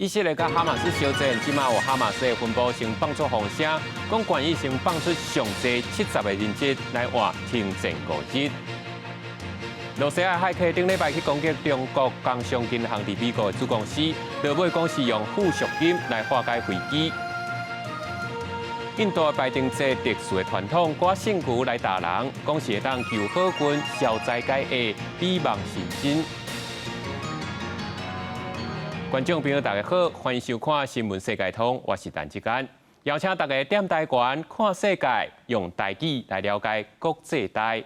以色列甲哈马斯小战，即马有哈马斯的分部先放出风声，讲愿意先放出上济70个人质来换停战5日。罗西亚海客顶礼拜去攻击中国工商银行伫美国的子公司，落尾讲是用付赎金来化解危机。印度的拜登节特殊的传统，挂圣牛来打人，讲是会当求好运、消灾解厄、美梦成真。观众朋友，大家好，欢迎收看新闻世界通，我是陈志坚，邀请大家点台湾看世界，用台语来了解国际台。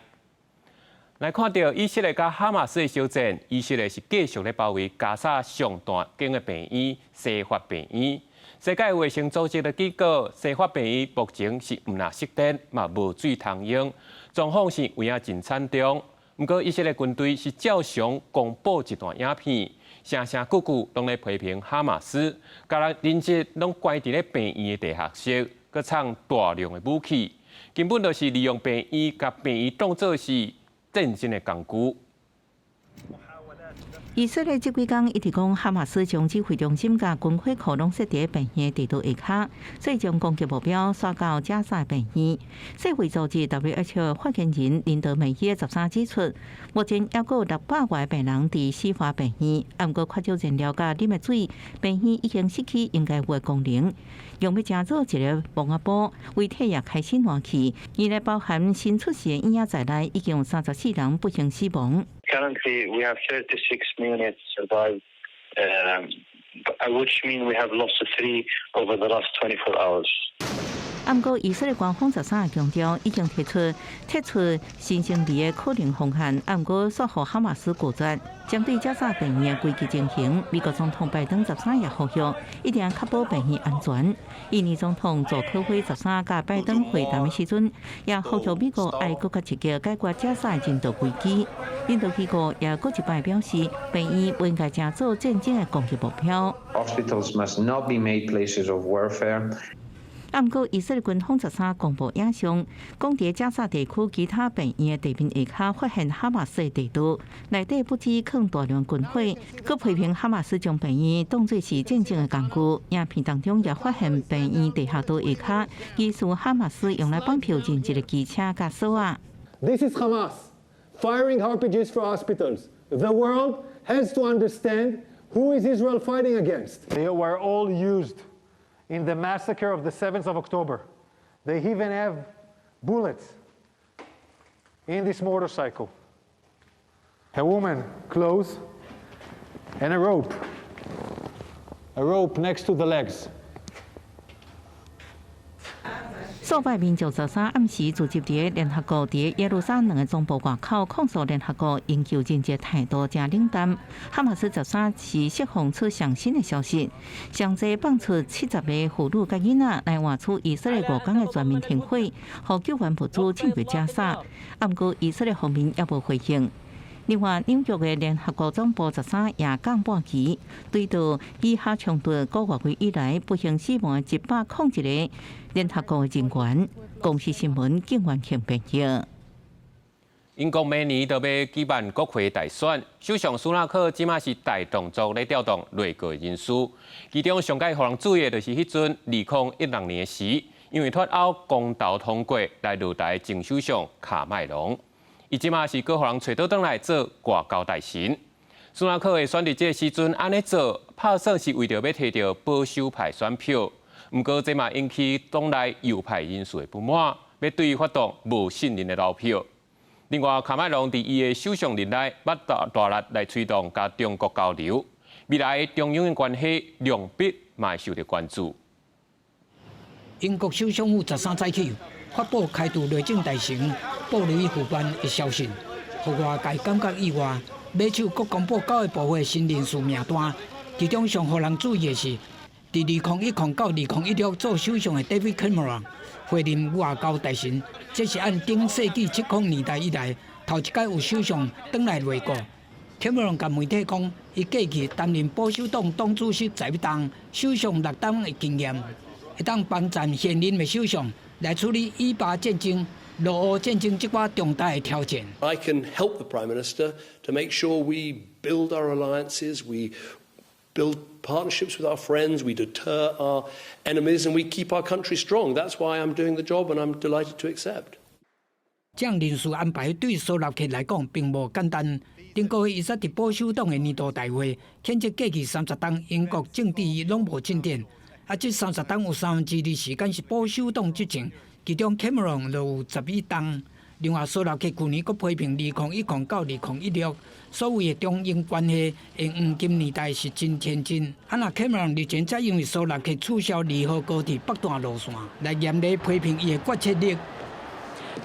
来看到以色列甲哈马斯的小战，以色列是继续咧包围加沙上大间的病院——西法病院。世界卫生组织的结果，西法病院目前是唔拿熄灯，嘛无水通用，状况是有影真惨重。不过以色列军队是照常公布一段影片，声声句句拢咧批评哈马斯，甲人质拢关伫咧病院的地下室，佮藏大量的武器，根本就是利用病院甲病院当作是战争的工具。以色列这几天一直讲哈马斯将指挥中心甲军火库拢设伫病院地图下骹，所以将攻击目标刷到加沙病院。世卫组织 WHO 发言人林德梅耶13指出，目前还有600外病人伫西法病院，不过缺少燃料甲饮的水，病院已经失去应该有的功能。用要建造一个防压堡，为体液开始暖气，而来包含新出世的婴仔在内，已经有34人不幸死亡。Currently, we have 36 units survived, which means we have lost 3 over the last 24 hours. 不过，以色列官方13日强调，已经提出撤出新生儿的可能风险，不过说服哈马斯拒绝。针对加沙病院的危机情形，美国总统拜登13日呼吁，一定要确保病院安全。印尼总统佐科威13甲拜登会谈的时阵，也呼吁美国爱搁较积极解决加沙人道危机。印度机构也搁一摆表示，病院不应该成做战争的攻击目标。Hospitals must not be made places of warfare. 不过，以色列军方13公布影像，讲伫加沙地区其他病院的地面下骹发现哈马斯的地图，内底不止藏大量军火，佮批评哈马斯将病院当作是战争的工具。影片当中也发现病院地下道下骹疑似哈马斯用来绑票人质的机车甲锁啊。This is Hamas firing RPGs for hospitals. The world has to understand who is Israel fighting against. They were all used in the massacre of the 7th of October. They even have bullets in this motorcycle. A woman, clothes, and a rope. A rope next to the legs. 数百民众13暗时聚集伫联合国伫耶路撒冷的总部外口，控诉联合国营救人质态度真冷淡。哈马斯13是释放出上新的消息，上济放出70个妇女甲囡仔来换取以色列5天的全面停火，互救援物资进入加沙。不过以色列方面也无回应。另外，纽约的联合国总部13也降半旗，对到以哈冲突5月份以来不幸死亡的101个联合国的人员，公司新闻竟然庆平日。英国明年都要举办国会大选，首相苏纳克即马是大动作来调动内阁人数，其中上届互人注意的就是迄阵2016年时，因为脱欧公投通过来入台前首相卡麦隆。伊即马是搁互人找倒转来做外交大臣。苏纳克会选伫这个时阵安尼做，拍算是为着要摕到保守派选票。不过这嘛引起党内右派人士的不满，要对伊发动无信任的投票。另外，卡麦隆伫伊的首相任内，捌大力来推动甲中国交流，未来中英的关系良必嘛受到关注。英国首相府13早起发布开除内政大臣布里副班的消息，互外界感觉意外。马首阁公布9个部会新人事名单，其中上互人注意的是，伫2010到2016做首相的 David Cameron 回任外交大臣，这是按顶世纪70年代以来头一届有首相转来内阁。Cameron 甲媒体讲，伊过去担任保守党党主席11档、首相6档的经验，会当帮助现任的首相来处理以巴战争、俄乌战争这寡重大的挑战。I can help the Prime Minister to make sure we build our alliances, we build partnerships with our friends, we deter our enemies, and we keep our country strong. That's why I'm doing the job, and I'm delighted to accept. 这样人事安排对苏纳克来讲并无简单。顶个月伊则伫保守党的年度大会，谴责过去30党英国政治拢无进展。这30党有2/3时间是保守党执政，其中 Cameron 就有11党。另外，苏纳克去年阁批评2010到2016，所谓的中英关系的黄金年代是真天真。那 Cameron 日前则因为苏纳克取消2号高铁北段路线，来严厉批评伊的决策力。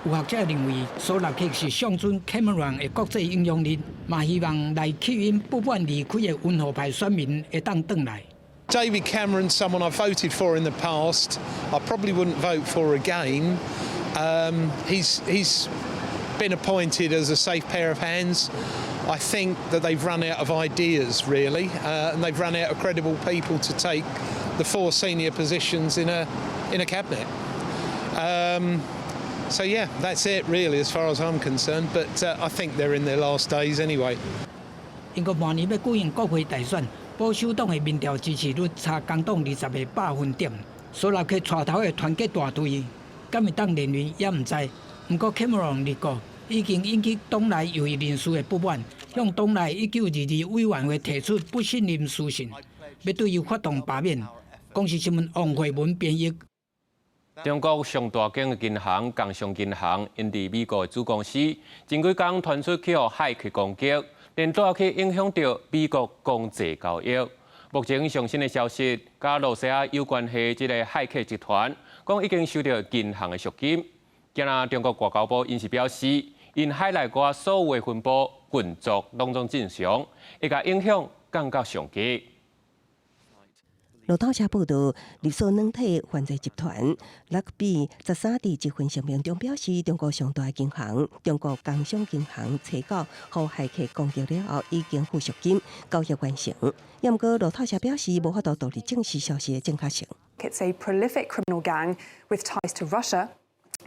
有学者认为，苏纳克是象征 Cameron 的国际影响力，嘛希望来吸引不愿离开的温和派选民会当转来。David Cameron's someone I've voted for in the past. I probably wouldn't vote for again. He's been appointed as a safe pair of hands. I think that they've run out of ideas, really, and they've run out of credible people to take the 4 senior positions in a cabinet. So yeah, that's it really as far as I'm concerned. But I think they're in their last days anyway. 英国明年要举行国会大选，保守党的民调支持率差工党20个百分点。苏纳克带头的团结大队，敢会当连任也唔知。不过 Cameron 立国已经引起党内右翼人士的不满，向党内1922委员会提出不信任书信，要对伊发动罢免。公视新闻王慧文编译。中国上大间的银行工商银行，因伫美国的子公司前几天传出去予骇客攻击，连带去影响到美国国际交易。目前上新的消息，甲罗西亚有关系即个骇客集团，讲已经收到银行的赎金。今仔中国外交部因是表示，因海内外所有的分部运作拢总正常，会甲影响降到上低。路透社报道，立所软体犯罪集团勒比13伫一份声明中表示，中国上大银行中国工商银行初稿互骇客攻击了后，已经付赎金，交易完成。不过，路透社表示无法度独立证实消息的正确性。It's a prolific criminal gang with ties to Russia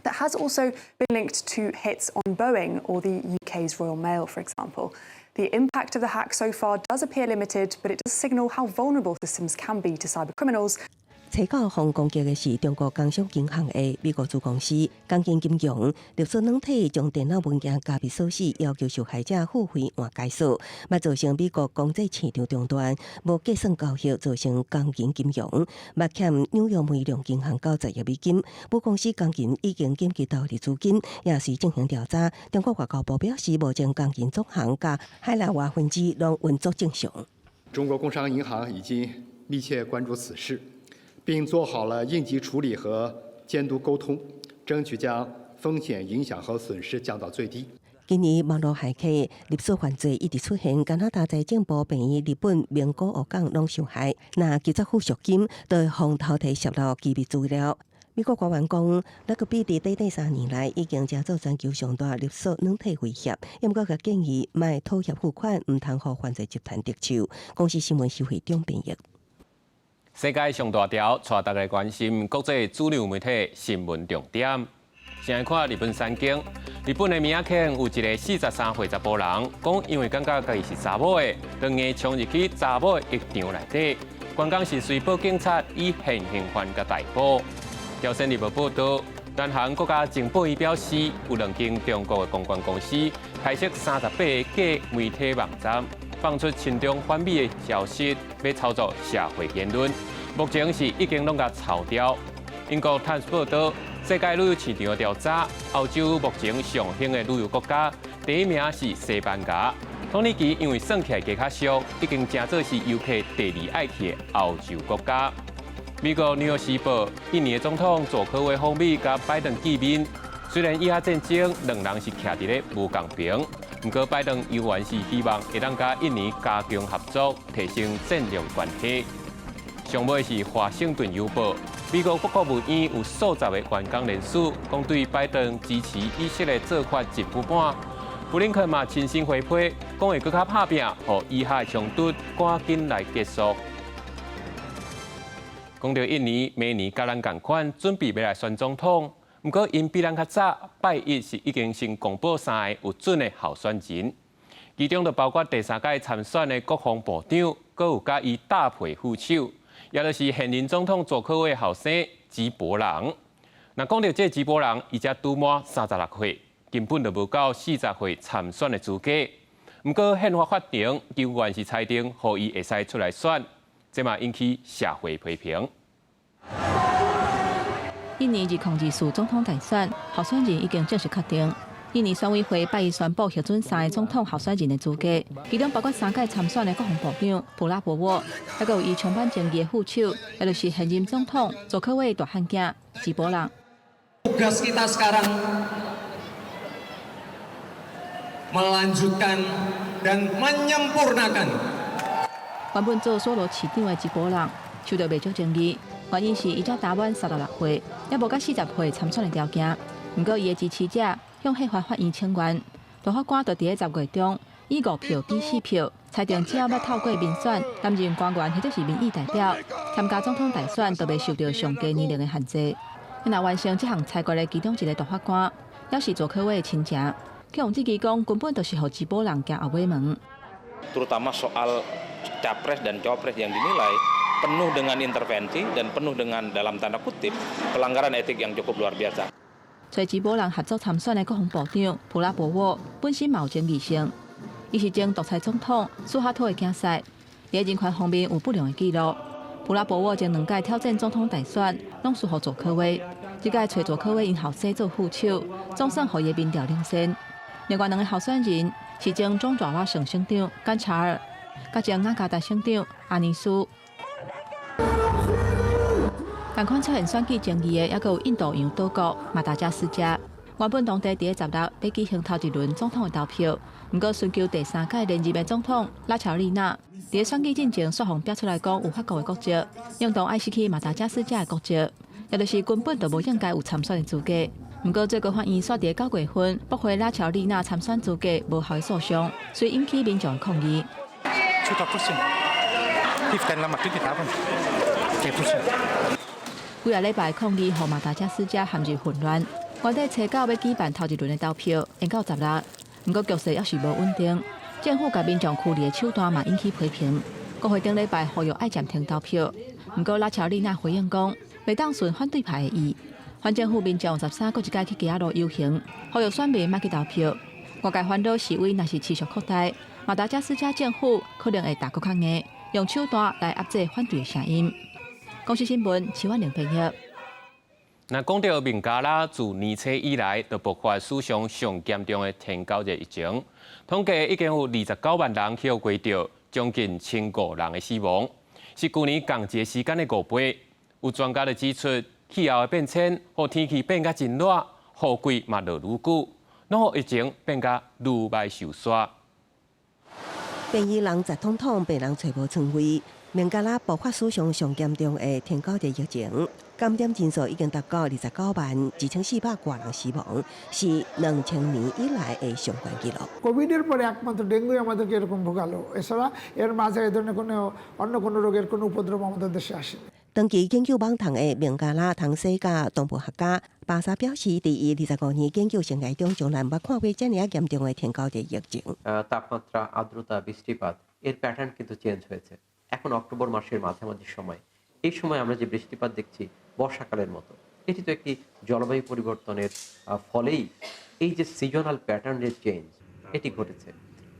that has also been linked to hits on Boeing or the UK's Royal Mail, for example. The impact of the hack so far does appear limited, but it does signal how vulnerable systems can be to cybercriminals. 初稿防攻击的是中国工商银行的美国子公司工研金融，立所软体将电脑文件加密锁死，要求受害者付费换解锁，嘛造成美国经济市场中断，无计算交易，造成工研金融嘛欠纽约梅隆银行90亿美金。母公司工研已经紧急投入资金，也是进行调查。中国外交部表示，目前工研总行甲海内外分支拢运作正常。中国工商银行已经密切关注此事，并做好了应急处理和监督沟通，争取将风险影响和损失降到最低。今年网络骇客勒索犯罪一直出现，加拿大财政部便于日本、名古屋港拢受害，那急着付赎金，就会防偷摕泄露机密资料。美国官员讲，勒个比伫短短3年来已经制造全球上大勒索软体威胁，也毋过佮建议卖妥协付款，毋通互犯罪集团得手。公司新闻收会中编译。世界上大条，带大家关心国际主流媒体新闻重点。先来看日本三景。日本的名县有一个43岁查甫人，讲因为感觉家己是查某的，就硬冲入去查某的浴场内底。关键是随报警察以现行犯甲逮捕。朝鲜日报报道，南韩国家情报院表示，有2间中国的公关公司开设38个假媒体网站，放出亲中反美的消息，要操作社会言论。目前是已经拢甲抄掉。英国《Times》报道，世界旅游市场的调查，欧洲目前上兴的旅游国家，第一名是西班牙。统计期因为算起来加较俗，已经正做是游客第2爱去的欧洲国家。美国《纽约时报》印尼的总统佐科维访美，甲拜登见面。虽然以下战争2人是徛伫咧无共平，不过拜登依然是希望会当甲印尼加强合作，提升战略关系。上尾是《华盛顿邮报》，美国国务院有数十个员工人士讲对拜登支持以色列做法真不满。布林肯嘛亲身回批，讲会更加拍拼，互以下冲突赶紧来结束。讲到印尼，明年甲咱同款，准备要来选总统。不过因比咱较早，拜一是已经先公布3个有准的候选人，其中就包括第3届参选的国防部长，阁有甲伊搭配副手，也就是现任总统佐科威后生吉伯朗。那讲到这吉伯朗，伊才拄满36岁，根本就无够40岁参选的资格。不过宪法法庭究竟是裁定，予伊会使出来选，这嘛引起社会批评。印尼2024总统大选候选人已经正式确定。印尼选委会8日宣布核准3个总统候选人的资格，其中包括3届参选的国防部长普拉博沃，还有伊充满争议的副手，也就是现任总统佐科威大汉囝吉伯朗。Tugas kita sekarang melanjutkan dan menyempurnakan。原本做所罗市长的吉伯朗受到未少争议，原因是伊才打满36岁，也无甲40岁参选的条件。不过，伊的支持者向宪法法院请愿，大法官就伫10月中以5票比4票裁定，只要要透过民选担任官员或者是民意代表，参加总统大选，都未受到上低年龄的限制。那完成这项裁决的其中一个大法官，也是佐科威的亲戚，佢用质疑讲，根本就是互吉伯朗行后尾门。Terutama soal capres dan cawapres yang dinilai penuh dengan intervensi dan penuh dengan dalam tanda kutip pelanggaran etik yang cukup luar biasa。找吉伯朗合作参选的国防部长普拉博沃本身嘛有争议性，伊是前独裁总统苏哈托的囝婿，在人权方面有不良的记录。普拉博沃前2届挑战总统大选，拢输予佐科威，这届找佐科威因后生做副手，总算予伊民调领先。另外2个候选人是前中爪哇省省长甘查尔，甲前雅加达省长阿尼苏。同款出现选举争议的，也有印度洋岛国马达加斯加。原本当地伫16日要举行头一轮总统的投票，不过寻求第3届连任的总统拉乔丽娜，伫选举进前说谎表出来讲有法国的国籍，用当爱失去马达加斯加的国籍，也就是根本就无应该有参选的资格。不过最高法院煞伫9月份驳回拉乔丽娜参选资格无效的诉讼，所以引起民众的抗议。几个礼拜抗议，互马达加斯加陷入混乱。原底初9要举办头一轮的投票，延到10日，不过局势还是无稳定。政府甲民众驱离的手段嘛引起批评。国会顶礼拜呼吁爱暂停投票，不过拉乔丽娜回应讲，袂当顺反对派的意。反政府民众13个一届去街路游行，呼吁选民莫去投票。外界烦恼示威若是持续扩大，马达加斯加政府可能会大国抗议，用手段来压制反对的声音。公视新闻，徐婉玲编译。那讲到孟加拉自年初以来，就爆发史上上严重的天狗热疫情，统计已经有29万人去归掉，将近1500人的死亡，是去年同一时间的5倍。有专家就指出，气候的变迁，和天气变甲真热，雨季嘛就愈久，拢互疫情变甲愈歹收煞。变异人杂统统被人找无床位。孟加拉爆发史上上严重的天狗热疫情，感染人数已经达到29万2400多人死亡，是2000年以来的上悬纪录。কোভিডের পরে একমাত্র ডেঙ্গু আমাদেরকে এরকম ভোগালো, এছাড়া এর মাঝে এই ধরনের অন্য কোনো রোগের কোনো উপদ্রব আমাদের দেশে আসে।长期研究网坛的孟加拉唐西加动物学家巴萨表示，第一25年研究生涯中，从来没看过这样严重的天狗热疫情。তাপমাত্রা, আর্দ্রতা, বৃষ্টিপাত এর প্যাটার্ন কিন্তু চেঞ্জ হয়েছে। এখন অক্টোবর মাসের মাঝামাঝি সময়, এই সময় আমরা যে বৃষ্টিপাত দেখছি বর্ষাকালের মতো, এটি তো একটি জলবায়ু পরিবর্তনের ফলেই এই যে সিজনাল প্যাটার্নের চেঞ্জ এটি ঘটেছে।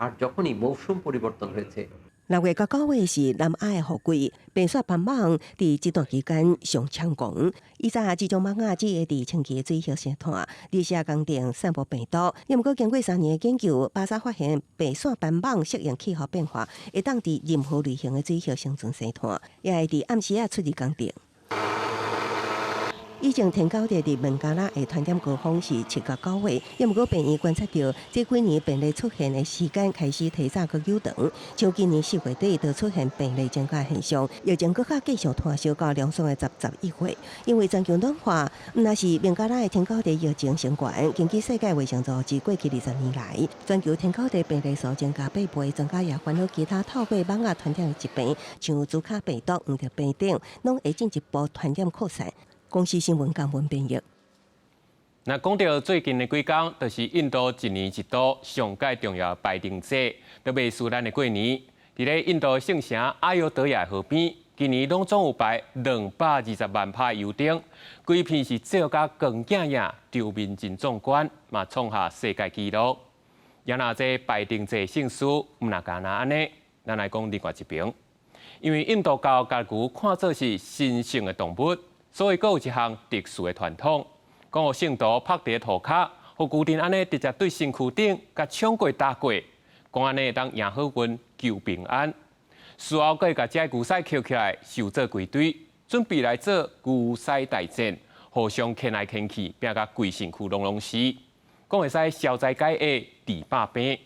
আর যখনই মৌসুম পরিবর্তন হয়েছে, 6月到9月是南亚的雨季，变雪斑蠓伫这段期间上猖狂。以前这种蠓仔只会伫清气水叶生团，日射工程散播病毒。也毋过经过3年的研究，巴萨发现白线斑蠓适应气候变化，会当伫任何类型的水叶生存生团，也会伫暗时出入工程。以前天狗热伫孟加拉的传染高峰是7到9月，也毋过病院观察到，这几年病例出现的时间开始提早佮久长，像今年4月底就出现病例增加现象，疫情佮较继续拖烧到凉爽的10、11月。因为全球暖化，若是孟加拉的天狗热疫情升悬，根据世界卫生组织过去20年来，全球天狗热病例数增加8倍，专家也烦恼其他透过蠓仔传染的疾病，像朱卡病毒、黄热病等，拢会进一步传染扩散。公视新闻江文编译。那讲到最近的几天，就是印度一年一度上届重要拜登节，都未输咱的过年。伫咧印度圣城阿尤德亚河边，今年拢总有摆220万拍油灯，规片是照甲光影影，场面真壮观，嘛创下世界纪录。也那这拜登节盛事，毋那干那安尼，咱来讲另外一边。因为印度教甲牛看作是神圣的动物，所以阁有一项特殊的传统，讲互圣徒拍伫涂骹，互牛阵安尼直接对身躯顶，甲冲过打过，讲安尼当赢好运求平安。事后阁会甲这牛屎捡起来，收做规堆，准备来做牛屎大战，互相牵来牵去，拼甲规身躯拢死，讲会使消灾解厄、治百病。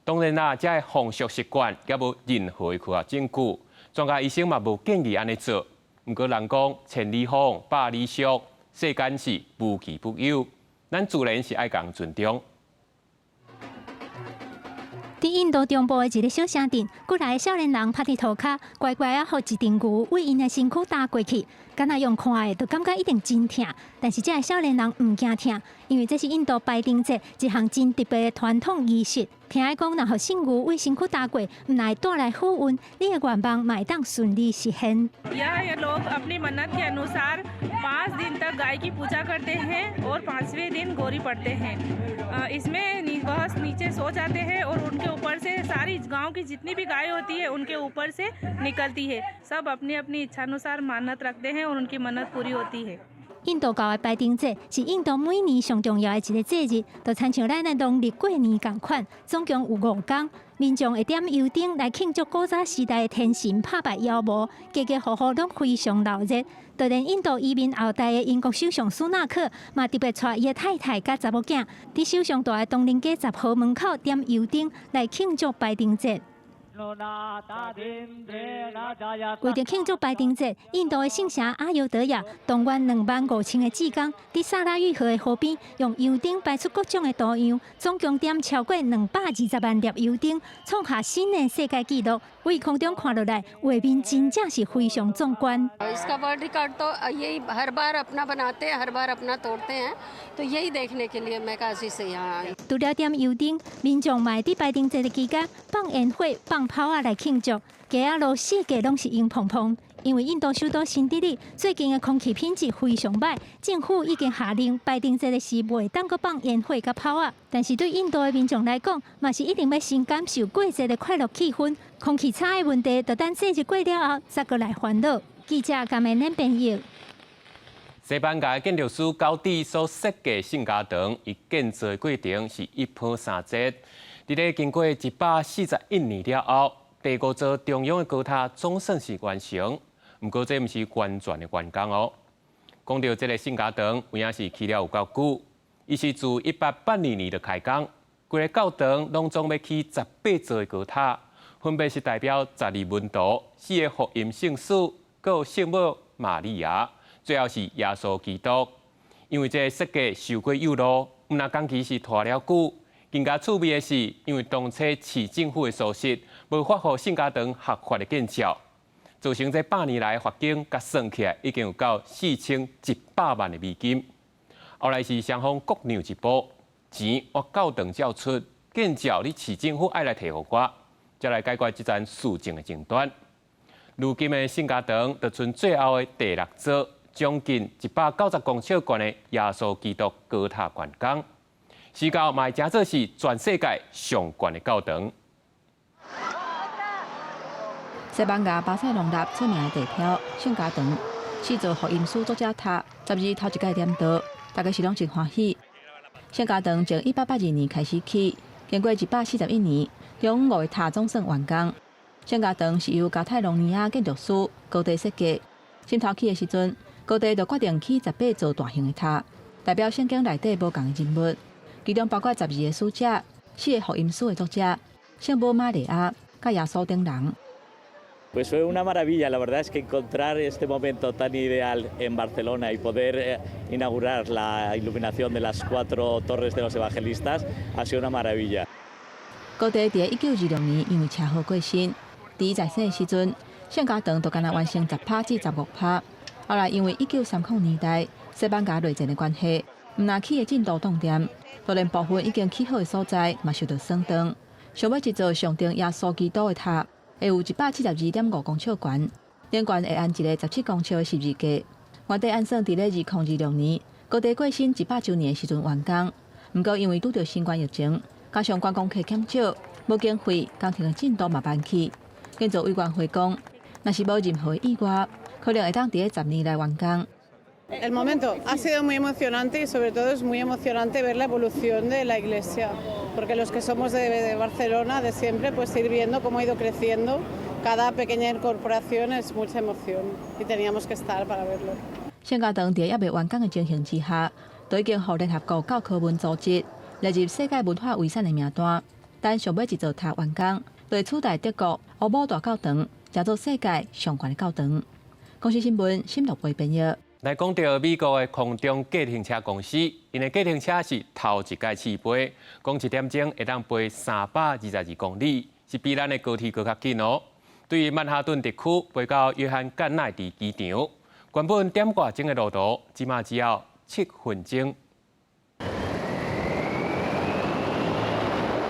当然啦，这风俗习惯也无任何科学证据，专家医生嘛无建议安尼做。毋过人讲千里风、百里俗，世间是无奇不有，咱自然是爱共尊重。伫印度中部的一个小城镇，过来的少年人趴伫涂骹，乖乖啊，互一阵牛为因的身躯打过去。敢若用看的，就感觉一定真疼。但是这个少年人唔惊疼，因为这是印度拜登节一项真特别的传统仪式。听讲，若互圣牛为身躯打过，唔来带来好运，你的愿望嘛会当顺利实现。ये लोग अपनी मन्नत के अनुसार 5 दिन तक गाय की पूजा करते हैं और 5वें दिन गौरी पढ़ते हैं। इसमें वह नीचे सो जाते हैं और उनके ऊपर से सारी गांव की जितनी भी गाय होती है उनके ऊपर से निकलती है। सब अपनी अपनी इच्छानुसार मन्नत रखते हैं और उनकी मन्नत पूरी होती है। 印度教的拜登节是印度每年上重要的一个节日，就亲像咱的农历过年同款，总共有5天。民众会点油灯来庆祝古早时代的天神拍败妖魔，家家户户拢非常闹热。就连印度移民后代的英国首相苏纳克，嘛特别带伊的太太甲查某囝，伫首相大的东林街10号门口点油灯来庆祝拜登节。为着庆祝拜登节，印度的圣城阿尤德亚动员25000个志工，伫萨拉玉河的河边用油灯摆出各种的图样，总共点超过220万粒油灯，创下新的世界纪录。为空中看落来，画面真正是非常壮观。इसका वर्ल्ड रिकॉर्ड तो यही हर बार अपना बनाते हैं, हर बार अपना तोड़ते हैं, तो यही देखने के लिए मैं काशी से यहाँ आई。除了点油灯，民众嘛会伫拜登节的期间放烟火、放炮啊来庆祝，街啊路四界拢是烟蓬蓬。因为印度首都新德里最近的空气品质非常歹，政府已经下令拜登节的时袂当阁放烟火甲炮啊。但是对印度的民众来讲，嘛是一定要先感受过节的快乐气氛。空气差的问题，就等节日过了后再过来烦恼。记者感恩恁朋友。西班牙建筑师高迪所设计圣家堂，伊建造的过程是1波3折。伫咧经过141年了后，第5座中央的高塔总算是完成。不过这毋是完全的完工哦。讲到这个圣家堂，有影是起了有够久，伊是自1882年就开工，规个教堂拢总要起18座的高塔，分别是代表12门徒、4个福音圣使，阁有圣母玛利亚，最后是耶稣基督。因为这个设计受过有路，毋但工期是拖了久，更加趣味的是，因为当初市政府的疏失，无发予圣家堂合法的建造。造成这8年来罚金，甲算起来已经有到4100万的美金。后来是双方各让一步，钱我教堂交出，建造你市政府爱来提互我，才来解决这桩事情的争端。如今的圣家堂就剩最后的第6座，将近190公尺高的耶稣基督高塔完工，时到嘛会真做是全世界上高的教堂。西班牙巴塞隆纳出名的地标圣家堂，4座福音书作者塔，12头一届点到，大家是拢真欢喜。圣家堂从1882年开始起，经过141年，中5个塔总算完工。圣家堂是由加泰隆尼亚建筑师高地设计。新头起的时阵，高地就决定起18座大型的塔，代表圣经内底无共的人物，其中包括12个使者、4个福音书的作者、圣母玛利亚、甲耶稣等人。Pues fue una maravilla, la verdad es que encontrar este momento tan ideal en Barcelona y poder inaugurar la iluminación de las 4 torres de los evangelistas ha sido una maravilla. 高地伫1926年因为车祸过身，伫在生的时阵，圣家堂就敢若完成10%至15%。后来因为1930年代西班牙内战的关系，毋但起的进度断点，就连部分已经起好的所在嘛受到损伤。想要一座象征耶稣基督的塔。会有172.5公尺悬，顶悬会按一个17公尺的12架。原地按算伫咧2026年，高地过新100周年的时阵完工。不过因为拄着新冠疫情，加上观光客减少，无经费，工程的进度嘛慢去。建筑委员会讲，若是无任何意外，可能会当伫咧10年内完工。El momento ha sido muy emocionante y sobre todo es muy emocionante ver la evolución de la iglesia, porque los que somos de Barcelona de siempre, pues ir viendo cómo ha ido creciendo, cada pequeña incorporación es mucha emoción y teníamos que estar para verlo. 圣家堂伫还未完工的情形之下，都已经互联合国教科文组织列入世界文化遗产的名单，但尚未一座塔完工，就会取代德国乌姆大教堂，成做世界上悬的教堂。公司新闻新录播编译。来讲到美国的空中计程车公司，因的计程车是头一届起飞，讲1点钟会当飞322公里，是比咱的高铁搁较紧哦。对于曼哈顿地区飞到约翰甘乃迪机场，原本点外钟的路途，即马只要7分钟。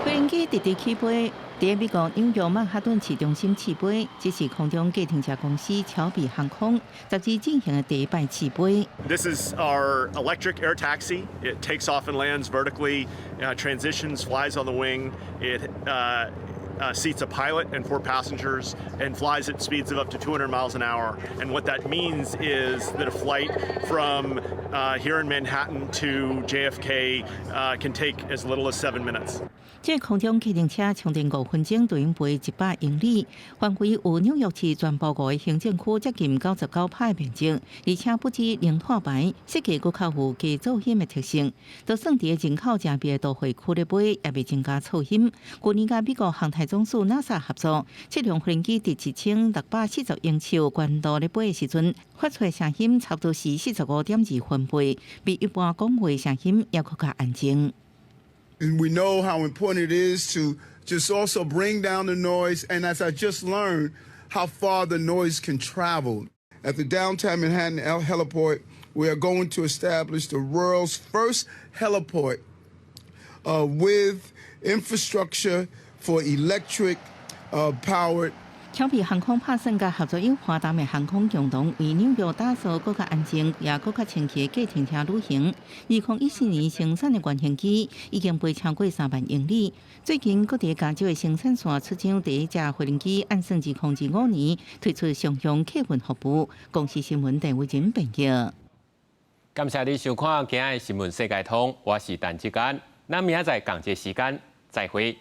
飞行机直直起飞。在美国纽约曼哈顿市中心起飞，这是空中计程车公司乔比航空10日进行的第一摆起飞。This is our electric air taxi. It takes off and lands vertically, transitions, flies on the wing. It seats a pilot and 4 passengers and flies at speeds of up to 200 miles an hour. And what that means is that a flight from here in Manhattan to JFK can take as little as 7 minutes. 这空中计程车长电5分钟，就用飞100英里，范围有纽约市全部5个行政区，接近99趴的面积，而且不止零碳排，设计佫较有低噪音的特性。就算伫人口正密的都会区咧飞，也未增加噪音。去年甲美国航太总署 NASA 合作，这辆飞行机伫1640英尺高度咧飞的时阵，发出的声音差不多是45.2分贝，比一般讲话声音要佫较安静。And we know how important it is to just also bring down the noise, and as I just learned, how far the noise can travel. At the downtown Manhattan heliport, we are going to establish the world's first heliport with infrastructure for electric powered. 乔比航空拍算甲合作有华达的航空共同为纽约打造更较安全也更较清气的计程车旅行。2014年生产的原型机已经飞超过3万英里。最近，各地加州的生产线出厂第一架飞行机，按算2025年推出上向客运服务。公司新闻陈伟仁编辑。感谢你收看今日新闻世界通，我是陈志干。咱明仔载同一时间再会。